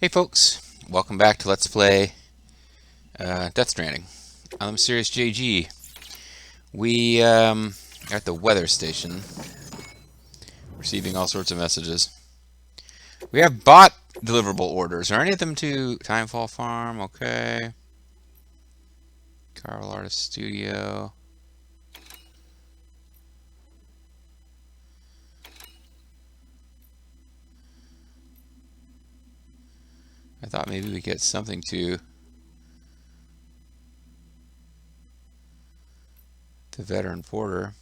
Hey folks, welcome back to Let's Play Death Stranding. I'm Serious JG. We are at the weather station, receiving all sorts of messages. We have bot deliverable orders. Are any of them to Timefall Farm? Okay. Carl Artist Studio. I thought maybe we get something to the veteran porter.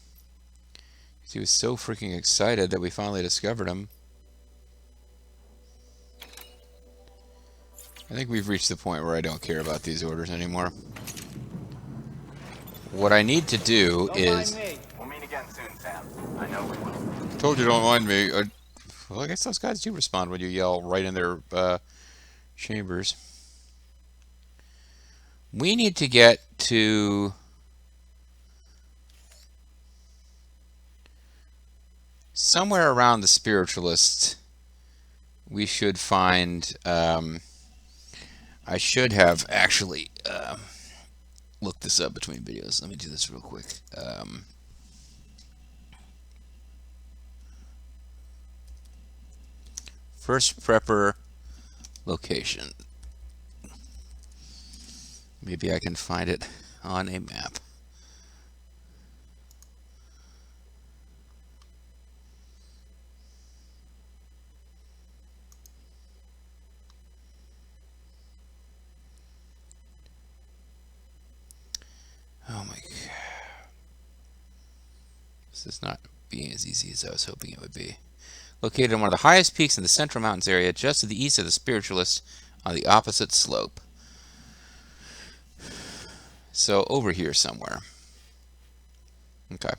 He was so freaking excited that we finally discovered him. I think we've reached the point where I don't care about these orders anymore. What I need to do is... We'll meet again soon, Sam. I know we will. Told you don't mind me. Well, I guess those guys do respond when you yell right in their chambers. We need to get to somewhere around the spiritualist. We should find... I should have actually looked this up between videos. Let me do this real quick. First prepper location. Maybe I can find it on a map. Oh my god. This is not being as easy as I was hoping it would be. Located on one of the highest peaks in the Central Mountains area, just to the east of the Spiritualist, on the opposite slope. So, over here somewhere. Okay.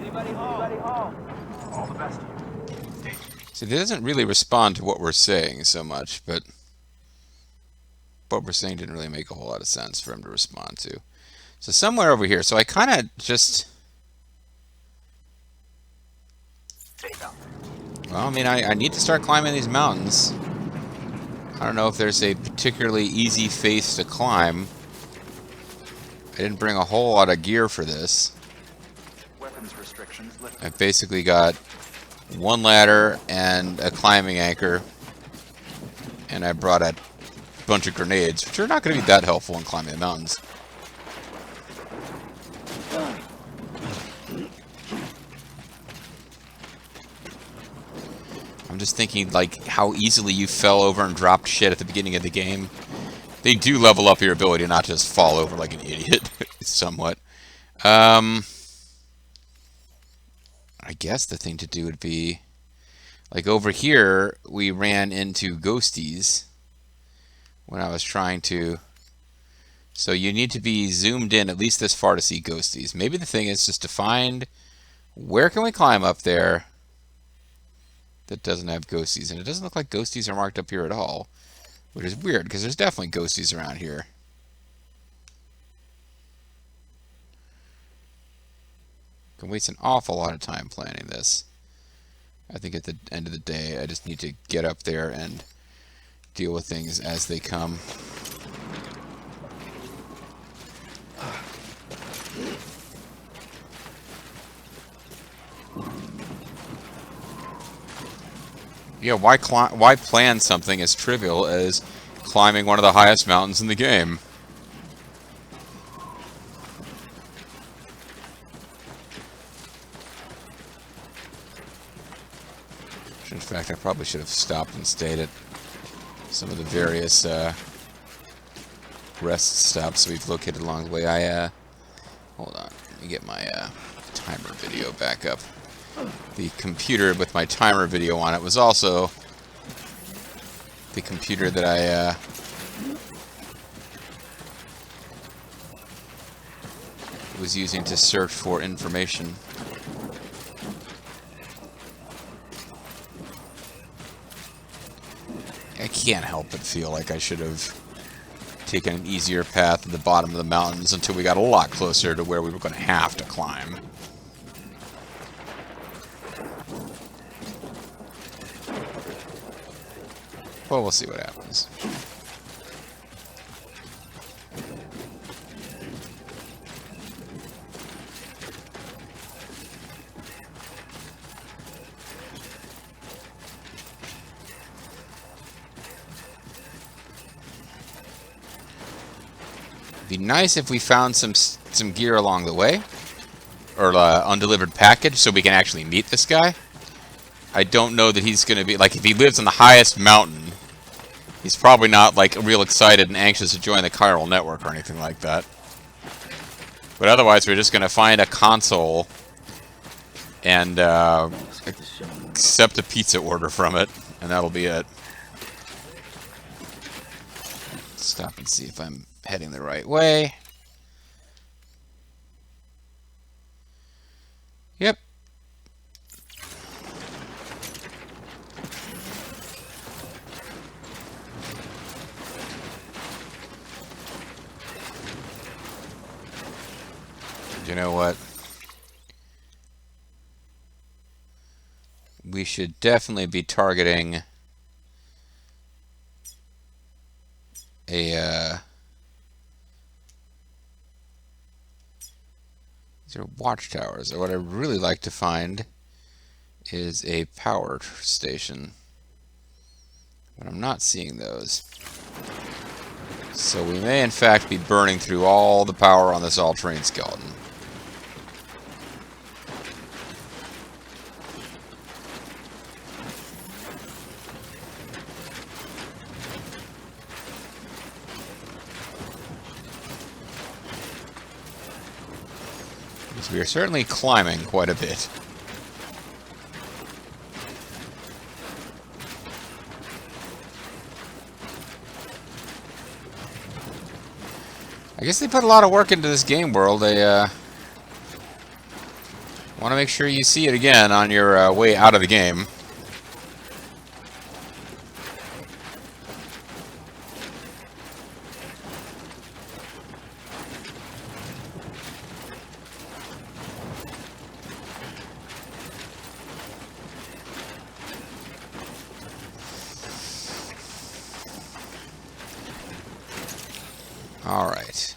Anybody home? All the best to you. See, it doesn't really respond to what we're saying so much, but what we're saying didn't really make a whole lot of sense for him to respond to. So somewhere over here. So I kind of just... Well, I mean, I need to start climbing these mountains. I don't know if there's a particularly easy face to climb. I didn't bring a whole lot of gear for this. Weapons restrictions lifted. I've basically got one ladder and a climbing anchor. And I brought a bunch of grenades, which are not going to be that helpful in climbing the mountains. I'm just thinking, like, how easily you fell over and dropped shit at the beginning of the game. They do level up your ability to not just fall over like an idiot, somewhat. I guess the thing to do would be, like, over here, we ran into ghosties when I was trying to... So you need to be zoomed in at least this far to see ghosties. Maybe the thing is just to find where can we climb up there that doesn't have ghosties. And it doesn't look like ghosties are marked up here at all, which is weird because there's definitely ghosties around here. Can waste an awful lot of time planning this. I think at the end of the day, I just need to get up there and deal with things as they come. Yeah, why plan something as trivial as climbing one of the highest mountains in the game? In fact, I probably should have stopped and stayed at some of the various rest stops we've located along the way. Hold on, let me get my timer video back up. The computer with my timer video on it was also the computer that I was using to search for information. I can't help but feel like I should have taken an easier path at the bottom of the mountains until we got a lot closer to where we were going to have to climb. Well, we'll see what happens. Be nice if we found some gear along the way, or undelivered package, so we can actually meet this guy. I don't know that he's going to be like, if he lives on the highest mountain, he's probably not like real excited and anxious to join the chiral network or anything like that. But otherwise, we're just going to find a console and accept a pizza order from it, and that'll be it. Stop and see if I'm heading the right way. Yep. You know what? We should definitely be targeting a these are watchtowers. What I'd really like to find is a power station, but I'm not seeing those. So we may in fact be burning through all the power on this all-terrain skeleton. Because we are certainly climbing quite a bit. I guess they put a lot of work into this game world. They want to make sure you see it again on your way out of the game. All right.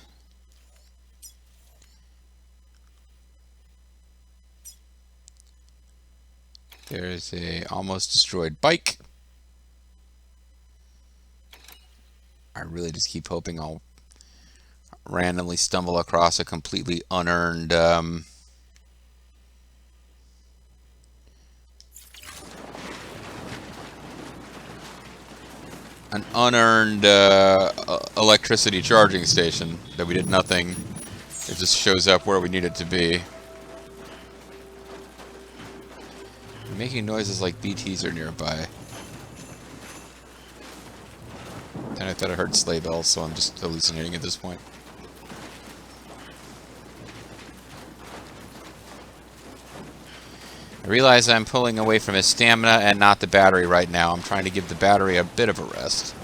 There's a almost destroyed bike. I really just keep hoping I'll randomly stumble across a completely unearned electricity charging station that we did nothing. It just shows up where we need it to be. Making noises like BTs are nearby. And I thought I heard sleigh bells, so I'm just hallucinating at this point. I realize I'm pulling away from his stamina and not the battery right now. I'm trying to give the battery a bit of a rest.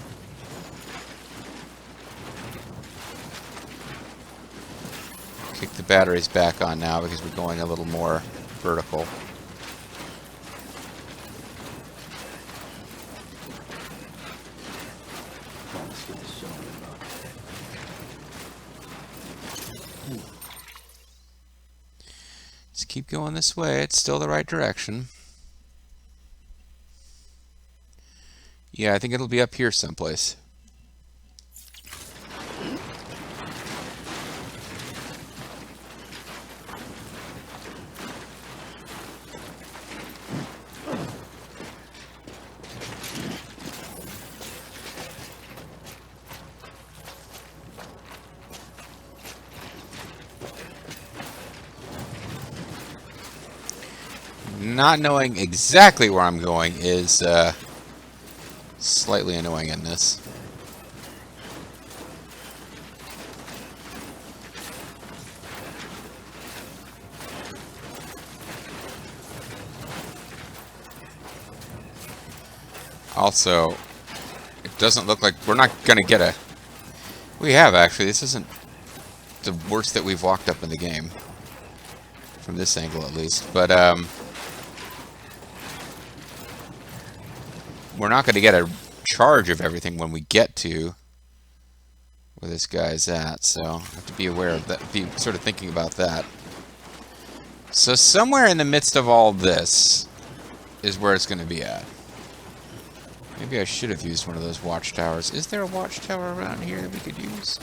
Kick the batteries back on now because we're going a little more vertical. Just keep going this way. It's still the right direction. Yeah, I think it'll be up here someplace. Not knowing exactly where I'm going is slightly annoying in this. Also, it doesn't look like we're not going to get a... We have, actually. This isn't the worst that we've walked up in the game. From this angle, at least. But, we're not going to get a charge of everything when we get to where this guy's at, so I have to be aware of that, be sort of thinking about that. So somewhere in the midst of all this is where it's going to be at. Maybe I should have used one of those watchtowers. Is there a watchtower around here that we could use?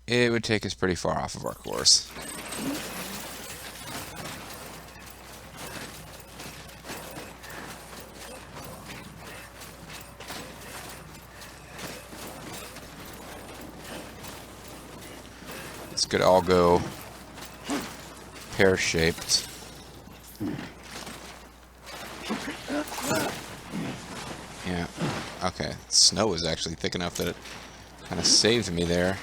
It would take us pretty far off of our course. This could all go pear-shaped. Yeah. Okay. Snow is actually thick enough that it kind of saved me there.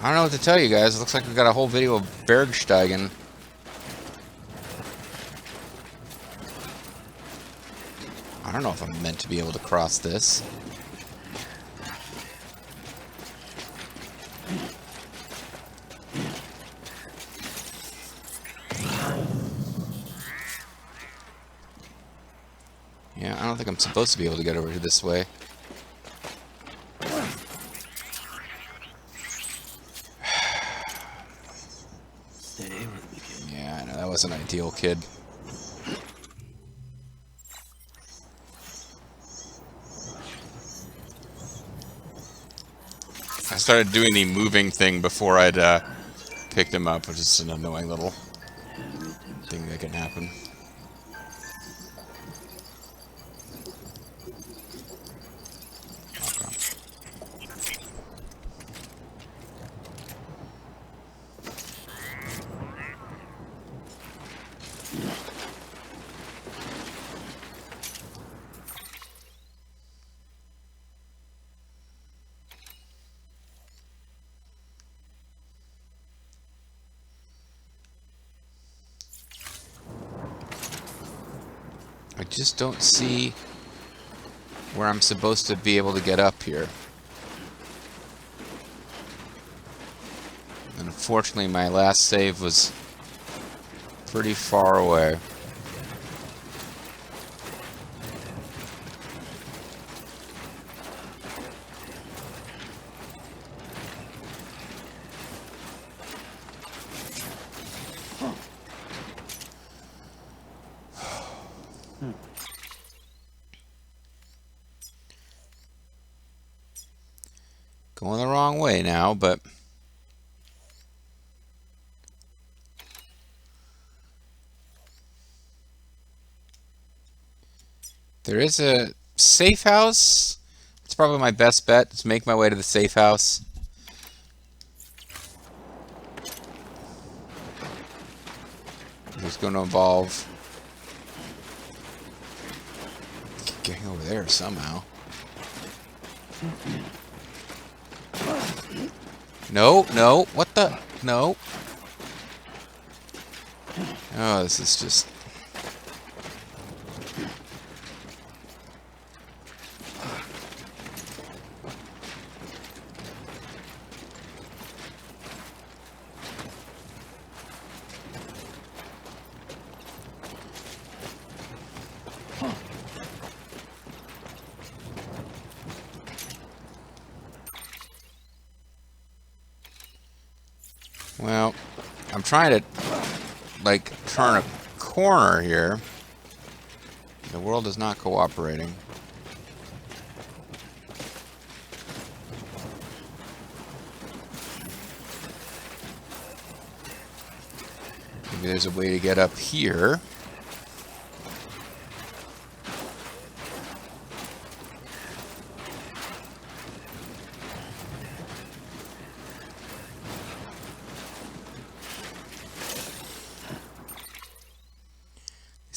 I don't know what to tell you guys. It looks like we've got a whole video of Bergsteigen. I don't know if I'm meant to be able to cross this. Yeah, I don't think I'm supposed to be able to get over this way. Yeah, I know, that wasn't ideal, kid. I started doing the moving thing before I'd picked him up, which is an annoying little thing that can happen. I just don't see where I'm supposed to be able to get up here. And unfortunately, my last save was pretty far away. Going the wrong way now, but there is a safe house. It's probably my best bet to make my way to the safe house. It's going to involve getting over there somehow. No, no, what the? No. Oh, this is just... Well, I'm trying to, like, turn a corner here. The world is not cooperating. Maybe there's a way to get up here.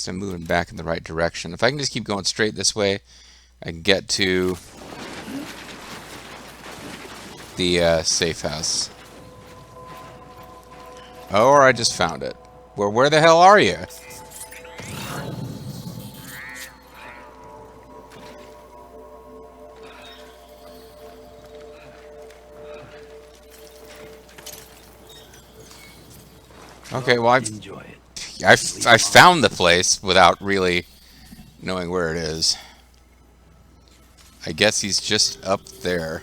least I'm moving back in the right direction. If I can just keep going straight this way, I can get to the safe house. Oh, or I just found it. Where the hell are you? Okay, well, I found the place without really knowing where it is. I guess he's just up there.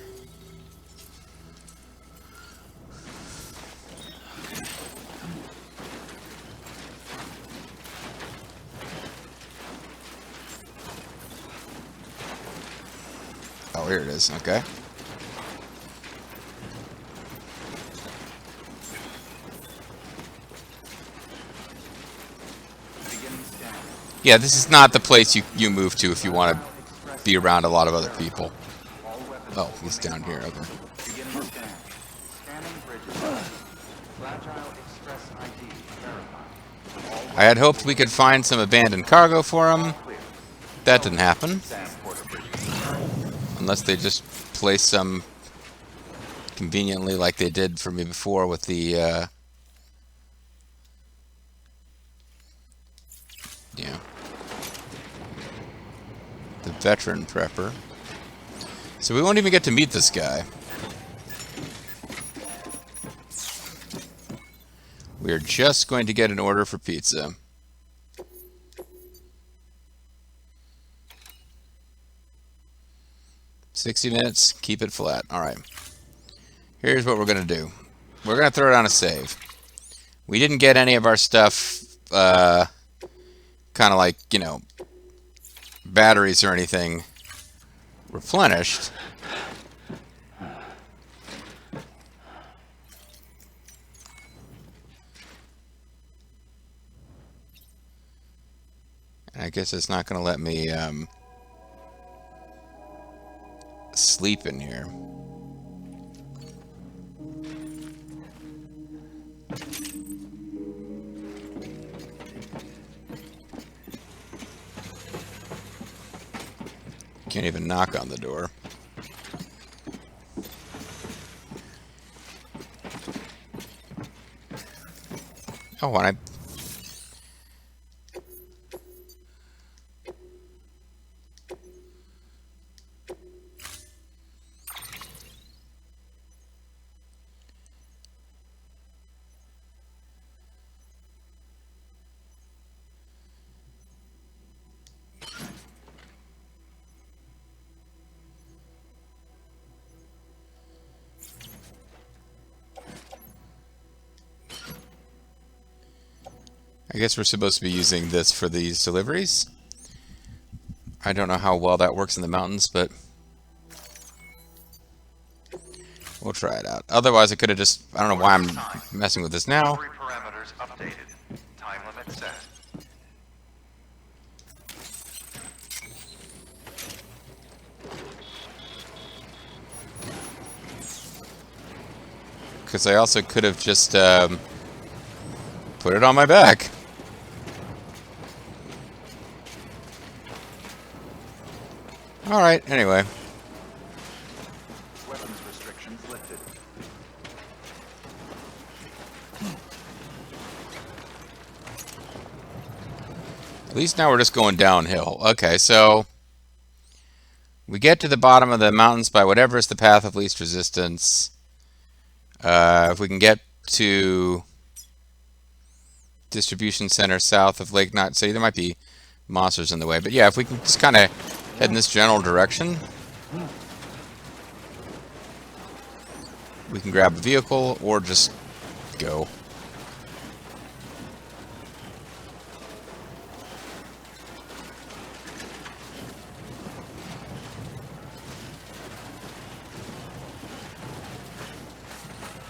Oh, here it is. Okay. Yeah, this is not the place you move to if you want to be around a lot of other people. Oh, he's down here. Okay. I had hoped we could find some abandoned cargo for him. That didn't happen. Unless they just placed some conveniently like they did for me before with the, yeah. The veteran prepper. So we won't even get to meet this guy. We're just going to get an order for pizza. $60, keep it flat. Alright. Here's what we're going to do. We're going to throw down a save. We didn't get any of our stuff, kind of like, you know, batteries or anything replenished. I guess it's not going to let me sleep in here. Can't even knock on the door. Oh, and I guess we're supposed to be using this for these deliveries. I don't know how well that works in the mountains, but we'll try it out. Otherwise, I could have just... I don't know why I'm messing with this now. Parameters updated. Time limit set. Because I also could have just put it on my back. Alright, anyway. Weapons restrictions lifted. At least now we're just going downhill. Okay, so we get to the bottom of the mountains by whatever is the path of least resistance. If we can get to distribution center south of Lake Knot City, there might be monsters in the way. But yeah, if we can just kind of head in this general direction, we can grab a vehicle or just go.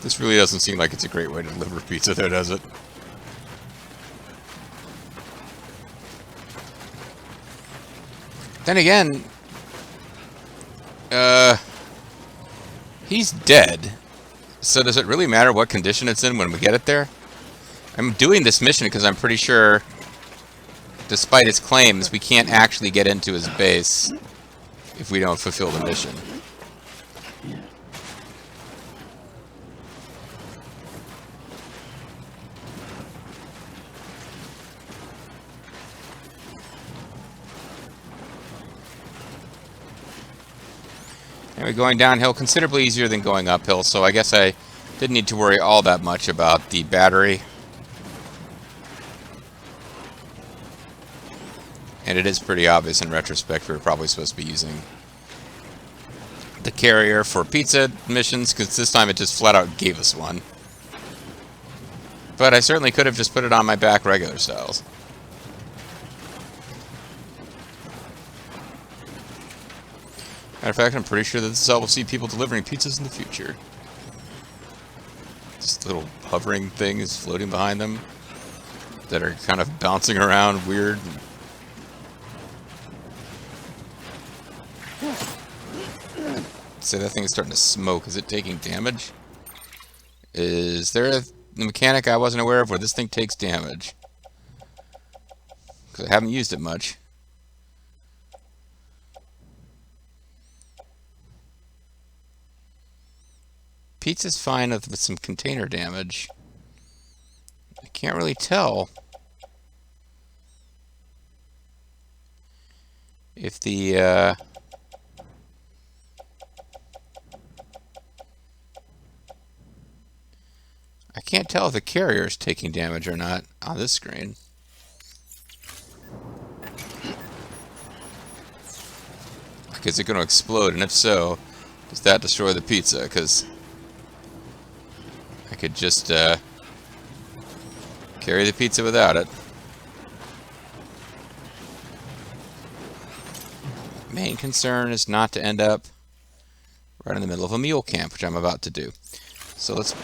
This really doesn't seem like it's a great way to deliver pizza though, does it? Then again, he's dead. So does it really matter what condition it's in when we get it there? I'm doing this mission because I'm pretty sure despite its claims, we can't actually get into his base if we don't fulfill the mission. Anyway, going downhill considerably easier than going uphill, so I guess I didn't need to worry all that much about the battery. And it is pretty obvious in retrospect we were probably supposed to be using the carrier for pizza missions, because this time it just flat out gave us one. But I certainly could have just put it on my back regular styles. Matter of fact, I'm pretty sure that this is how we'll see people delivering pizzas in the future. Just little hovering things floating behind them that are kind of bouncing around weird. Say that thing is starting to smoke. Is it taking damage? Is there a mechanic I wasn't aware of where this thing takes damage? Because I haven't used it much. Pizza's fine with some container damage. I can't really tell if the I can't tell if the carrier is taking damage or not on this screen. Like, is it going to explode? And if so, does that destroy the pizza? Because I could just carry the pizza without it. Main concern is not to end up right in the middle of a mule camp, which I'm about to do. So let's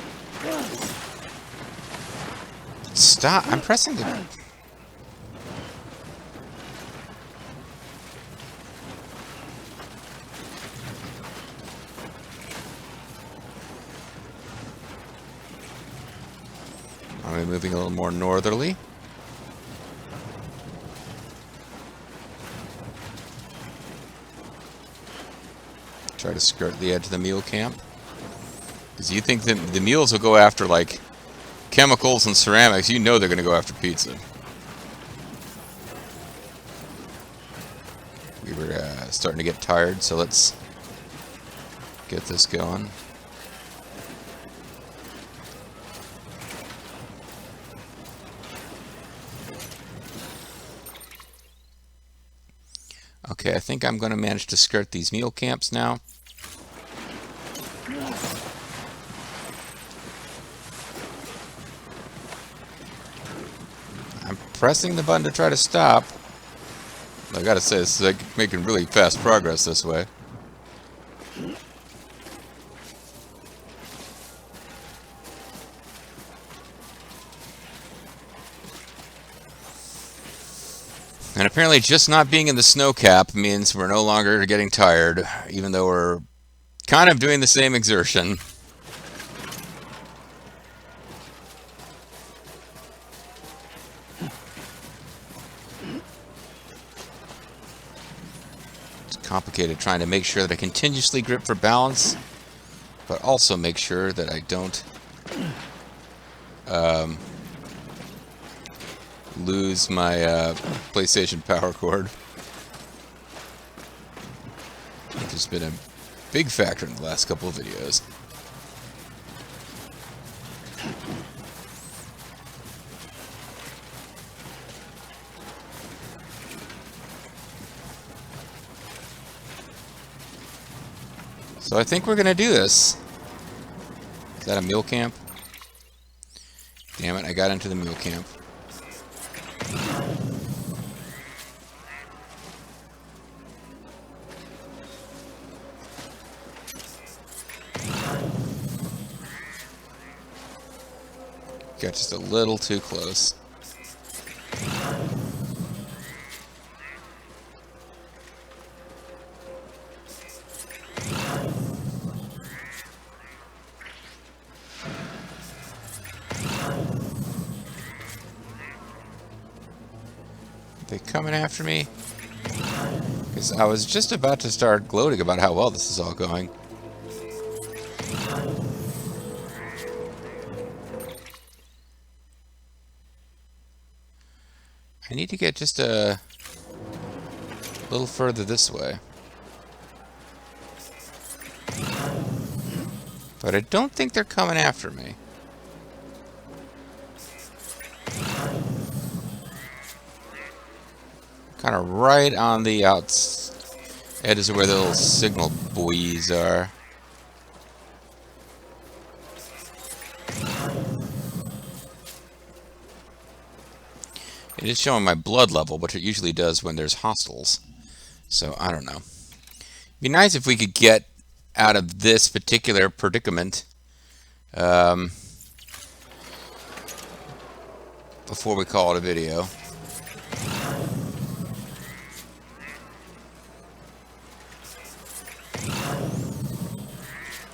stop. I'm pressing the... Are we moving a little more northerly? Try to skirt the edge of the mule camp. Because you think that the mules will go after, like, chemicals and ceramics. You know they're going to go after pizza. We were starting to get tired, so let's get this going. Okay, I think I'm going to manage to skirt these mule camps now. I'm pressing the button to try to stop. I gotta say, this is like making really fast progress this way. And apparently just not being in the snow cap means we're no longer getting tired, even though we're kind of doing the same exertion. It's complicated trying to make sure that I continuously grip for balance, but also make sure that I don't lose my PlayStation power cord, which has been a big factor in the last couple of videos. So I think we're gonna do this. Is that a mule camp? Damn it, I got into the mule camp. Got just a little too close. coming after me? Because I was just about to start gloating about how well this is all going. I need to get just a little further this way. But I don't think they're coming after me. Kind of right on the edges of where the little signal buoys are. It is showing my blood level, which it usually does when there's hostiles. So, I don't know. It'd be nice if we could get out of this particular predicament before we call it a video.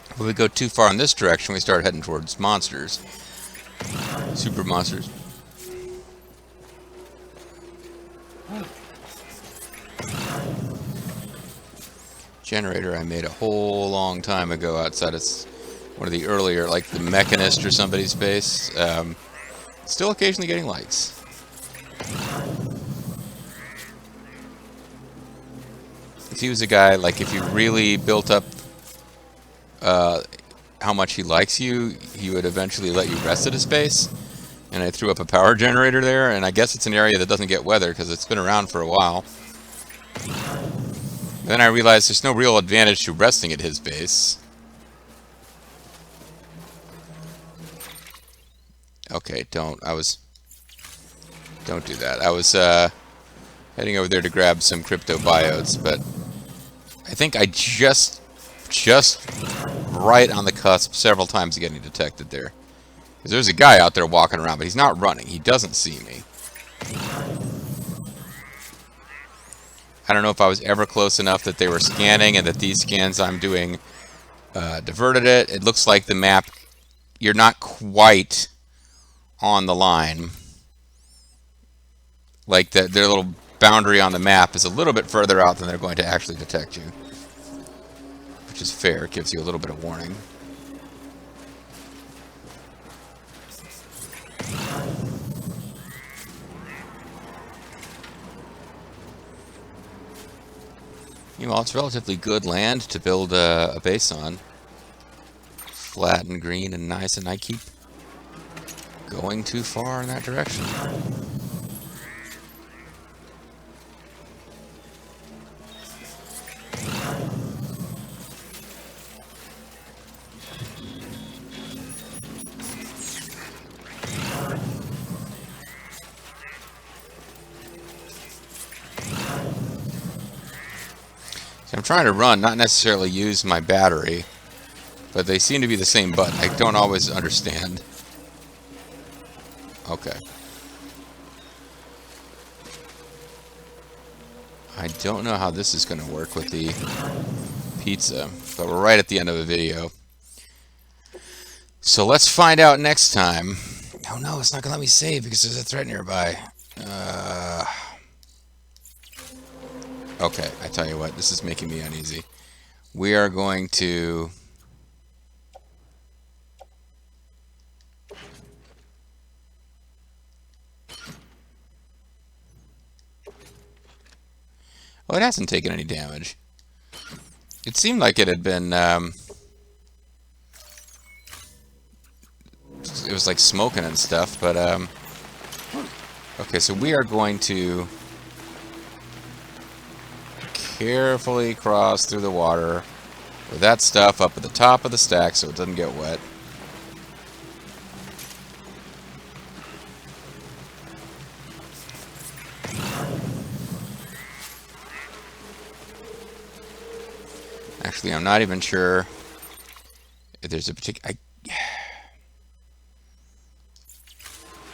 If we go too far in this direction, we start heading towards monsters. Super monsters. Generator I made a whole long time ago outside of one of the earlier, like the Mechanist or somebody's base. Still occasionally getting lights. If he was a guy, like if you really built up how much he likes you, he would eventually let you rest at his base. And I threw up a power generator there, and I guess it's an area that doesn't get weather because it's been around for a while. Then I realized there's no real advantage to resting at his base. Okay, don't do that. I was heading over there to grab some crypto biotes, but I think I just right on the cusp several times of getting detected there. Because there's a guy out there walking around, but he's not running. He doesn't see me. I don't know if I was ever close enough that they were scanning and that these scans I'm doing diverted it. It looks like the map, you're not quite on the line. Like their little boundary on the map is a little bit further out than they're going to actually detect you. Which is fair, it gives you a little bit of warning. Well, it's relatively good land to build a base on. Flat and green and nice, and I keep going too far in that direction. I'm trying to run, not necessarily use my battery, but they seem to be the same button. I don't always understand. Okay. I don't know how this is going to work with the pizza, but we're right at the end of the video. So let's find out next time. Oh no, it's not going to let me save because there's a threat nearby. Okay, I tell you what, this is making me uneasy. We are going to... Oh, it hasn't taken any damage. It seemed like it had been... it was like smoking and stuff, but... Okay, so we are going to... carefully cross through the water with that stuff up at the top of the stack so it doesn't get wet. Actually, I'm not even sure if there's a particular...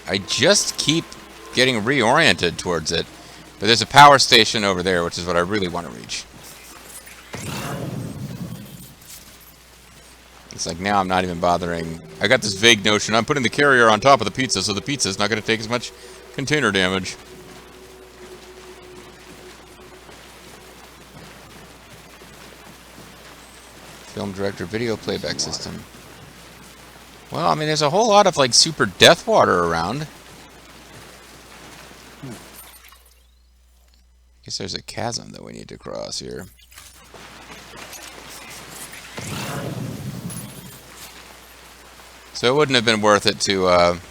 I just keep getting reoriented towards it. But there's a power station over there, which is what I really want to reach. It's like now I'm not even bothering. I got this vague notion. I'm putting the carrier on top of the pizza, so the pizza is not going to take as much container damage. Film director video playback system. Well, I mean, there's a whole lot of like super death water around. Guess there's a chasm that we need to cross here. So it wouldn't have been worth it to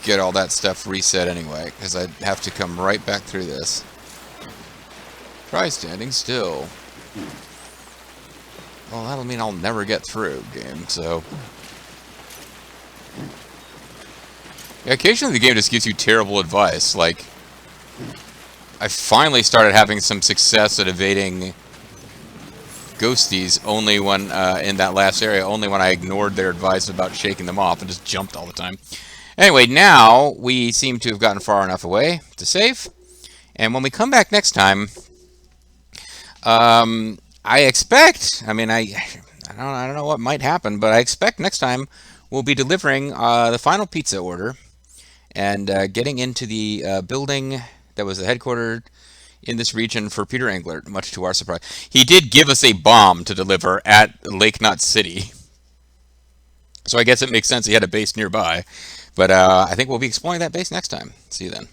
get all that stuff reset anyway, because I'd have to come right back through this. Try standing still. Well, that'll mean I'll never get through, game, so... Yeah, occasionally the game just gives you terrible advice, like... I finally started having some success at evading ghosties only when, in that last area, only when I ignored their advice about shaking them off and just jumped all the time. Anyway, now we seem to have gotten far enough away to save, and when we come back next time, I expect, I mean, I don't know what might happen, but I expect next time we'll be delivering the final pizza order and getting into the building that was the headquarters in this region for Peter Englert, much to our surprise. He did give us a bomb to deliver at Lake Knot City, so I guess it makes sense he had a base nearby. But I think we'll be exploring that base next time. See you then.